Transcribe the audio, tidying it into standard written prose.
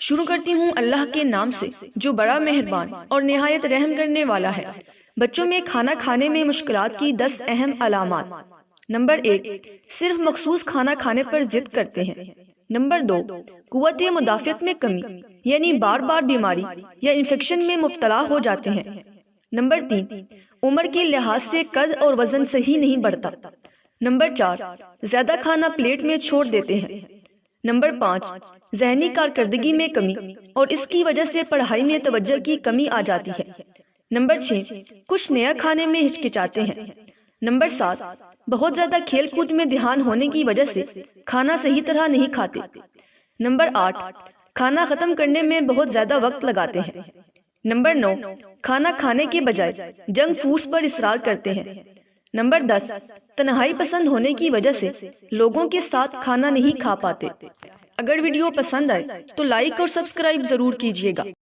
شروع کرتی ہوں اللہ کے نام سے جو بڑا مہربان اور نہایت رحم کرنے والا ہے۔ بچوں میں کھانا کھانے میں مشکلات کی 10 اہم علامات۔ نمبر 1، صرف مخصوص کھانا کھانے پر ضد کرتے ہیں۔ نمبر 2، قوت مدافعت میں کمی، یعنی بار بار بیماری یا انفیکشن میں مبتلا ہو جاتے ہیں۔ نمبر 3، عمر کے لحاظ سے قد اور وزن صحیح نہیں بڑھتا۔ نمبر 4، زیادہ کھانا پلیٹ میں چھوڑ دیتے ہیں۔ نمبر 5، ذہنی کارکردگی میں کمی اور اس کی وجہ سے پڑھائی میں توجہ کی کمی آ جاتی ہے۔ نمبر 6، کچھ نیا کھانے میں ہچکچاتے ہیں۔ نمبر 7، بہت زیادہ کھیل کود میں دھیان ہونے کی وجہ سے کھانا صحیح طرح نہیں کھاتے۔ نمبر 8، کھانا ختم کرنے میں بہت زیادہ وقت لگاتے ہیں۔ نمبر 9، کھانا کھانے کے بجائے جنک فوڈز پر اصرار کرتے ہیں۔ نمبر 10، تنہائی پسند ہونے کی وجہ سے لوگوں کے ساتھ کھانا نہیں کھا پاتے۔ اگر ویڈیو پسند آئے تو لائک اور سبسکرائب ضرور کیجیے گا۔